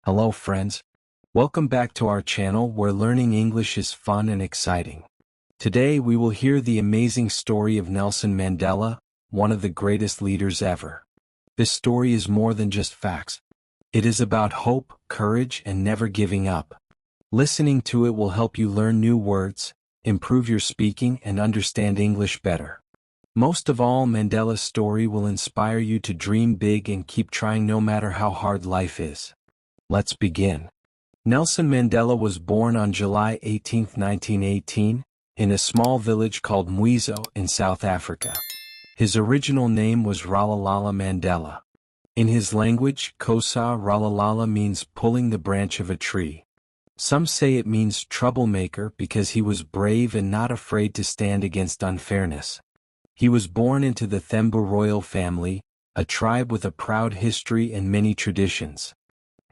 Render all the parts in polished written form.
Hello friends. Welcome back to our channel where learning English is fun and exciting. Today we will hear the amazing story of Nelson Mandela, one of the greatest leaders ever. This story is more than just facts. It is about hope, courage, and never giving up. Listening to it will help you learn new words, improve your speaking, and understand English better. Most of all, Mandela's story will inspire you to dream big and keep trying no matter how hard life is. Let's begin. Nelson Mandela was born on July 18, 1918, in a small village called Mwezo in South Africa. His original name was Ralala Mandela. In his language, Kosa Ralala means pulling the branch of a tree. Some say it means troublemaker because he was brave and not afraid to stand against unfairness. He was born into the Thembu royal family, a tribe with a proud history and many traditions.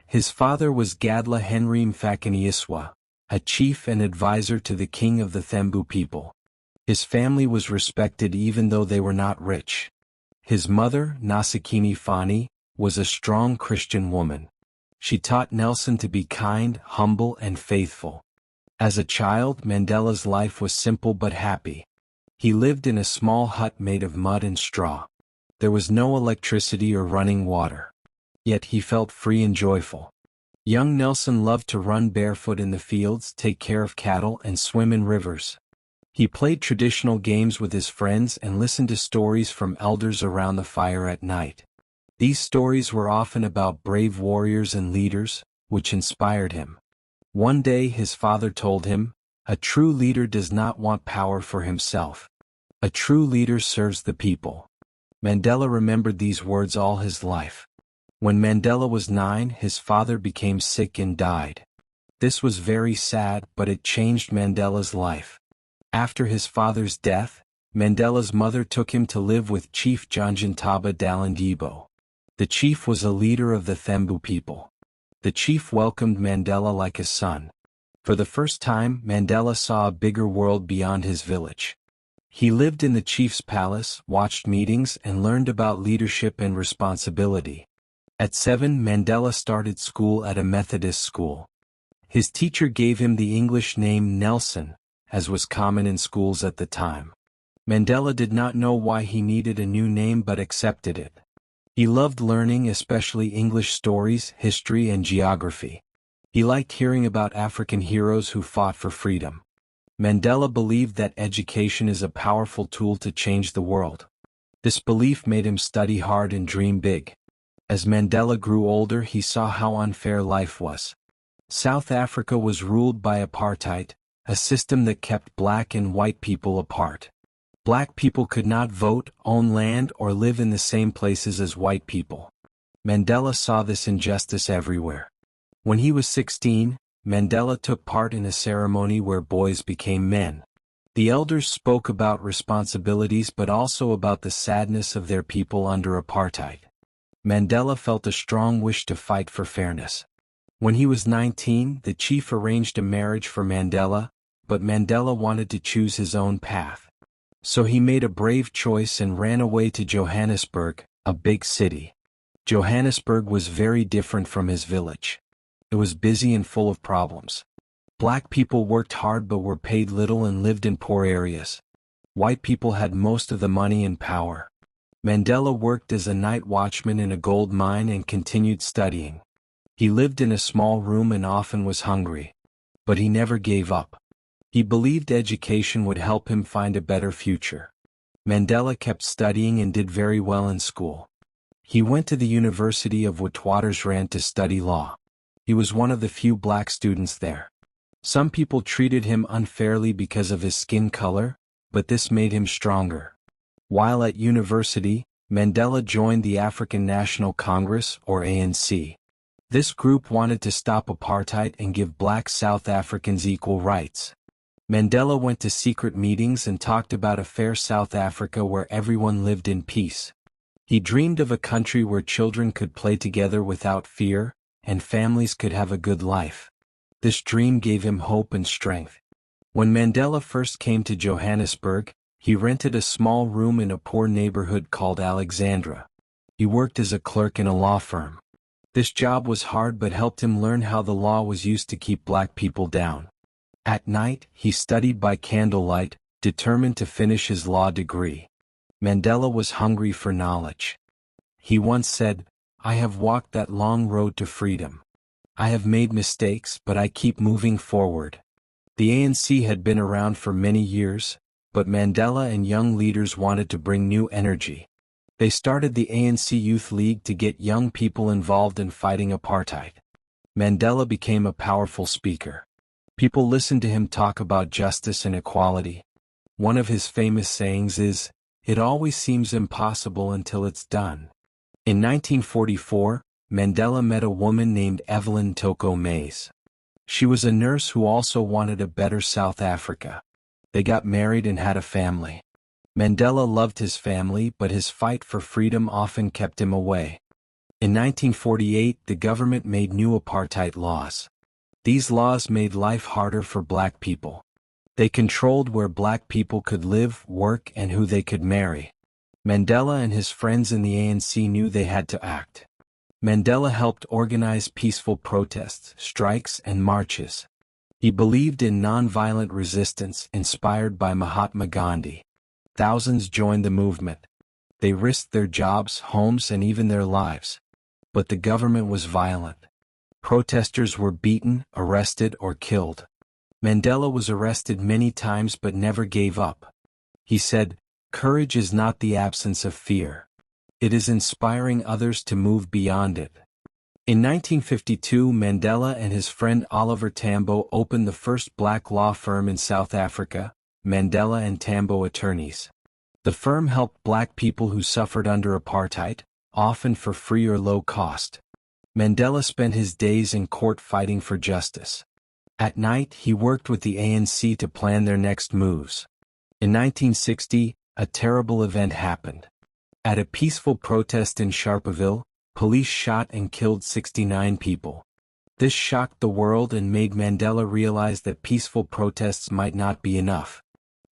His father was Gadla Henry Mfakaniiswa, a chief and advisor to the king of the Thembu people. His family was respected even though they were not rich. His mother, Nasikini Fani, was a strong Christian woman. She taught Nelson to be kind, humble, and faithful. As a child, Mandela's life was simple but happy. He lived in a small hut made of mud and straw. There was no electricity or running water. Yet he felt free and joyful. Young Nelson loved to run barefoot in the fields, take care of cattle, and swim in rivers. He played traditional games with his friends and listened to stories from elders around the fire at night. These stories were often about brave warriors and leaders, which inspired him. One day his father told him, "A true leader does not want power for himself. A true leader serves the people." Mandela remembered these words all his life. When Mandela was 9, his father became sick and died. This was very sad, but it changed Mandela's life. After his father's death, Mandela's mother took him to live with Chief Janjantaba Dalindibo. The chief was a leader of the Thembu people. The chief welcomed Mandela like a son. For the first time, Mandela saw a bigger world beyond his village. He lived in the chief's palace, watched meetings, and learned about leadership and responsibility. At 7, Mandela started school at a Methodist school. His teacher gave him the English name Nelson, as was common in schools at the time. Mandela did not know why he needed a new name but accepted it. He loved learning, especially English stories, history, and geography. He liked hearing about African heroes who fought for freedom. Mandela believed that education is a powerful tool to change the world. This belief made him study hard and dream big. As Mandela grew older, he saw how unfair life was. South Africa was ruled by apartheid, a system that kept black and white people apart. Black people could not vote, own land, or live in the same places as white people. Mandela saw this injustice everywhere. When he was 16, Mandela took part in a ceremony where boys became men. The elders spoke about responsibilities but also about the sadness of their people under apartheid. Mandela felt a strong wish to fight for fairness. When he was 19, the chief arranged a marriage for Mandela, but Mandela wanted to choose his own path. So he made a brave choice and ran away to Johannesburg, a big city. Johannesburg was very different from his village. It was busy and full of problems. Black people worked hard but were paid little and lived in poor areas. White people had most of the money and power. Mandela worked as a night watchman in a gold mine and continued studying. He lived in a small room and often was hungry. But he never gave up. He believed education would help him find a better future. Mandela kept studying and did very well in school. He went to the University of Witwatersrand to study law. He was one of the few black students there. Some people treated him unfairly because of his skin color, but this made him stronger. While at university, Mandela joined the African National Congress, or ANC. This group wanted to stop apartheid and give black South Africans equal rights. Mandela went to secret meetings and talked about a fair South Africa where everyone lived in peace. He dreamed of a country where children could play together without fear, and families could have a good life. This dream gave him hope and strength. When Mandela first came to Johannesburg, he rented a small room in a poor neighborhood called Alexandra. He worked as a clerk in a law firm. This job was hard but helped him learn how the law was used to keep black people down. At night, he studied by candlelight, determined to finish his law degree. Mandela was hungry for knowledge. He once said, "I have walked that long road to freedom. I have made mistakes, but I keep moving forward." The ANC had been around for many years, but Mandela and young leaders wanted to bring new energy. They started the ANC Youth League to get young people involved in fighting apartheid. Mandela became a powerful speaker. People listened to him talk about justice and equality. One of his famous sayings is, "It always seems impossible until it's done." In 1944, Mandela met a woman named Evelyn Toko Mays. She was a nurse who also wanted a better South Africa. They got married and had a family. Mandela loved his family, but his fight for freedom often kept him away. In 1948, the government made new apartheid laws. These laws made life harder for black people. They controlled where black people could live, work, and who they could marry. Mandela and his friends in the ANC knew they had to act. Mandela helped organize peaceful protests, strikes, and marches. He believed in nonviolent resistance, inspired by Mahatma Gandhi. Thousands joined the movement. They risked their jobs, homes, and even their lives. But the government was violent. Protesters were beaten, arrested, or killed. Mandela was arrested many times but never gave up. He said, "Courage is not the absence of fear. It is inspiring others to move beyond it." In 1952, Mandela and his friend Oliver Tambo opened the first black law firm in South Africa, Mandela and Tambo Attorneys. The firm helped black people who suffered under apartheid, often for free or low cost. Mandela spent his days in court fighting for justice. At night, he worked with the ANC to plan their next moves. In 1960, a terrible event happened. At a peaceful protest in Sharpeville, police shot and killed 69 people. This shocked the world and made Mandela realize that peaceful protests might not be enough.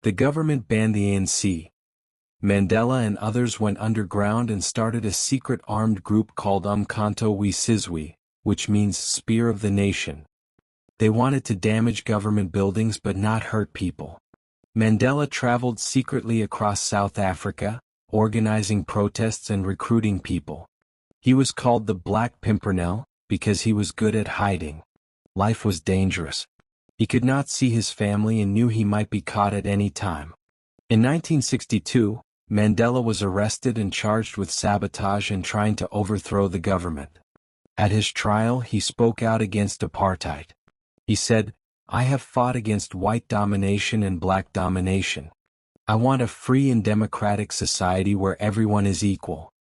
The government banned the ANC. Mandela and others went underground and started a secret armed group called Umkhonto we Sizwe, which means Spear of the Nation. They wanted to damage government buildings but not hurt people. Mandela traveled secretly across South Africa, organizing protests and recruiting people. He was called the Black Pimpernel, because he was good at hiding. Life was dangerous. He could not see his family and knew he might be caught at any time. In 1962, Mandela was arrested and charged with sabotage and trying to overthrow the government. At his trial, he spoke out against apartheid. He said, "I have fought against white domination and black domination. I want a free and democratic society where everyone is equal.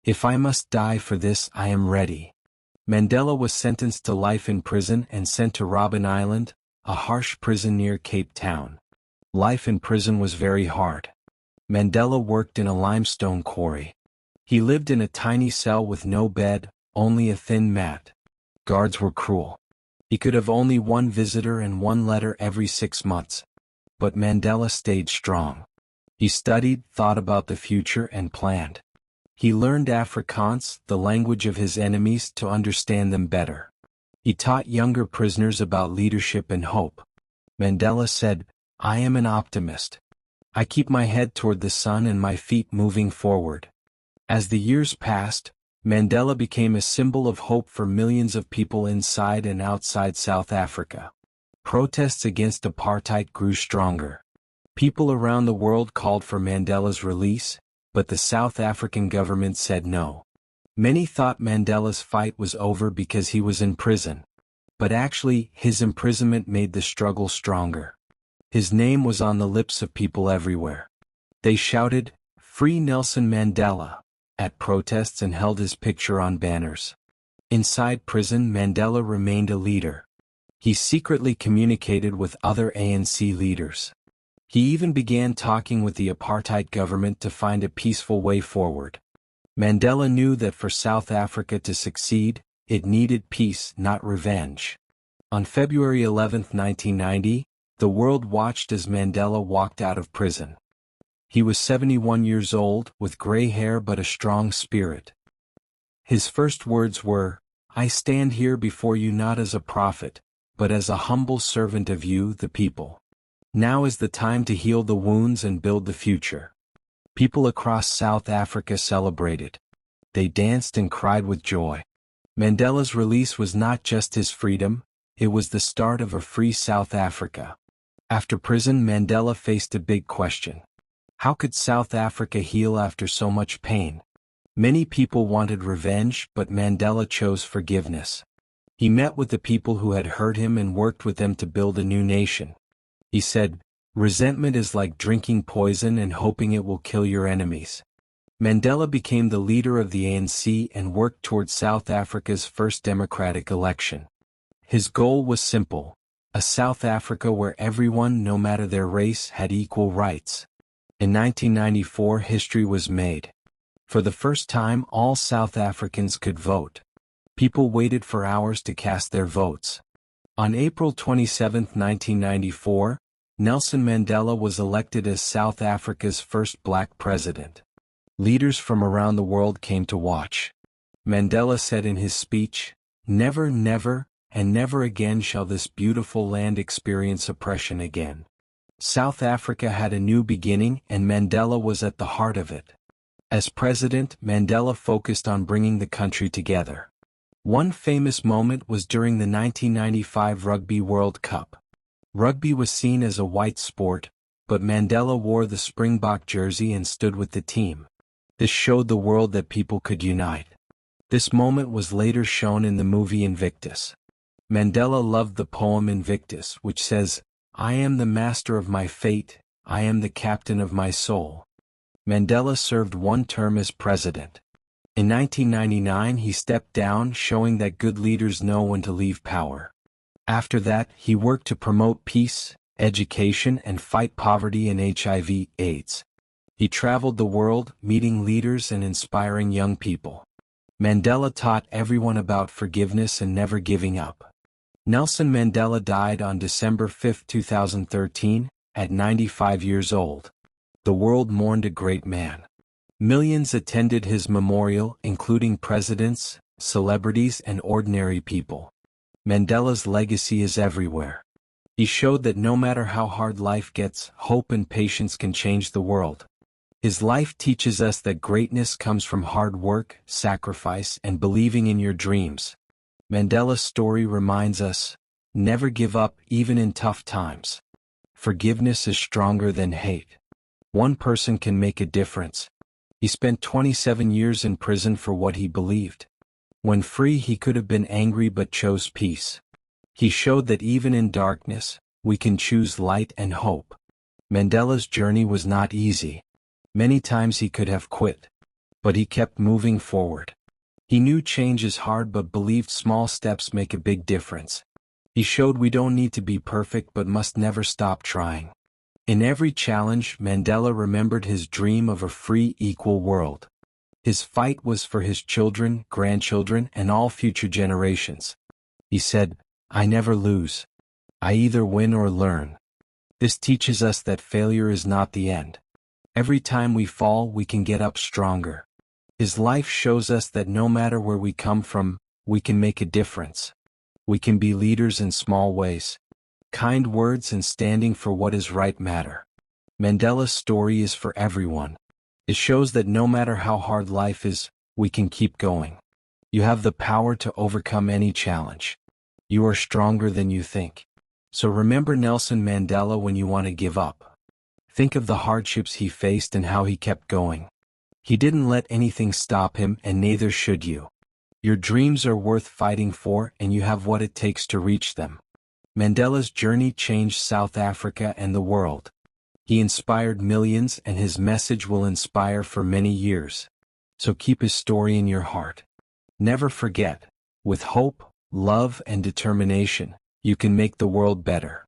If I must die for this, I am ready." Mandela was sentenced to life in prison and sent to Robben Island, a harsh prison near Cape Town. Life in prison was very hard. Mandela worked in a limestone quarry. He lived in a tiny cell with no bed, only a thin mat. Guards were cruel. He could have only one visitor and one letter every 6 months. But Mandela stayed strong. He studied, thought about the future, and planned. He learned Afrikaans, the language of his enemies, to understand them better. He taught younger prisoners about leadership and hope. Mandela said, "I am an optimist. I keep my head toward the sun and my feet moving forward." As the years passed, Mandela became a symbol of hope for millions of people inside and outside South Africa. Protests against apartheid grew stronger. People around the world called for Mandela's release, but the South African government said no. Many thought Mandela's fight was over because he was in prison. But actually, his imprisonment made the struggle stronger. His name was on the lips of people everywhere. They shouted, "Free Nelson Mandela," at protests and held his picture on banners. Inside prison, Mandela remained a leader. He secretly communicated with other ANC leaders. He even began talking with the apartheid government to find a peaceful way forward. Mandela knew that for South Africa to succeed, it needed peace, not revenge. On February 11, 1990, the world watched as Mandela walked out of prison. He was 71 years old, with gray hair but a strong spirit. His first words were, I stand here before you not as a prophet, but as a humble servant of you, the people. Now is the time to heal the wounds and build the future. People across South Africa celebrated. They danced and cried with joy. Mandela's release was not just his freedom, it was the start of a free South Africa. After prison, Mandela faced a big question. How could South Africa heal after so much pain? Many people wanted revenge, but Mandela chose forgiveness. He met with the people who had hurt him and worked with them to build a new nation. He said, "Resentment is like drinking poison and hoping it will kill your enemies." Mandela became the leader of the ANC and worked toward South Africa's first democratic election. His goal was simple: a South Africa where everyone, no matter their race, had equal rights. In 1994, history was made. For the first time, all South Africans could vote. People waited for hours to cast their votes. On April 27, 1994, Nelson Mandela was elected as South Africa's first black president. Leaders from around the world came to watch. Mandela said in his speech, "Never, never, and never again shall this beautiful land experience oppression again." South Africa had a new beginning, and Mandela was at the heart of it. As president, Mandela focused on bringing the country together. One famous moment was during the 1995 Rugby World Cup. Rugby was seen as a white sport, but Mandela wore the Springbok jersey and stood with the team. This showed the world that people could unite. This moment was later shown in the movie Invictus. Mandela loved the poem Invictus, which says, "I am the master of my fate, I am the captain of my soul." Mandela served one term as president. In 1999 he stepped down, showing that good leaders know when to leave power. After that, he worked to promote peace, education, and fight poverty and HIV/AIDS. He traveled the world, meeting leaders and inspiring young people. Mandela taught everyone about forgiveness and never giving up. Nelson Mandela died on December 5, 2013, at 95 years old. The world mourned a great man. Millions attended his memorial, including presidents, celebrities, and ordinary people. Mandela's legacy is everywhere. He showed that no matter how hard life gets, hope and patience can change the world. His life teaches us that greatness comes from hard work, sacrifice, and believing in your dreams. Mandela's story reminds us, never give up even in tough times. Forgiveness is stronger than hate. One person can make a difference. He spent 27 years in prison for what he believed. When free, he could have been angry but chose peace. He showed that even in darkness, we can choose light and hope. Mandela's journey was not easy. Many times he could have quit. But he kept moving forward. He knew change is hard but believed small steps make a big difference. He showed we don't need to be perfect but must never stop trying. In every challenge, Mandela remembered his dream of a free, equal world. His fight was for his children, grandchildren, and all future generations. He said, "I never lose. I either win or learn." This teaches us that failure is not the end. Every time we fall, we can get up stronger. His life shows us that no matter where we come from, we can make a difference. We can be leaders in small ways. Kind words and standing for what is right matter. Mandela's story is for everyone. It shows that no matter how hard life is, we can keep going. You have the power to overcome any challenge. You are stronger than you think. So remember Nelson Mandela when you want to give up. Think of the hardships he faced and how he kept going. He didn't let anything stop him, and neither should you. Your dreams are worth fighting for, and you have what it takes to reach them. Mandela's journey changed South Africa and the world. He inspired millions, and his message will inspire for many years. So keep his story in your heart. Never forget, with hope, love, and determination, you can make the world better.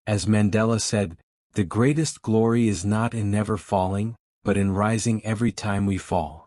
As Mandela said, "The greatest glory is not in never falling, but in rising every time we fall."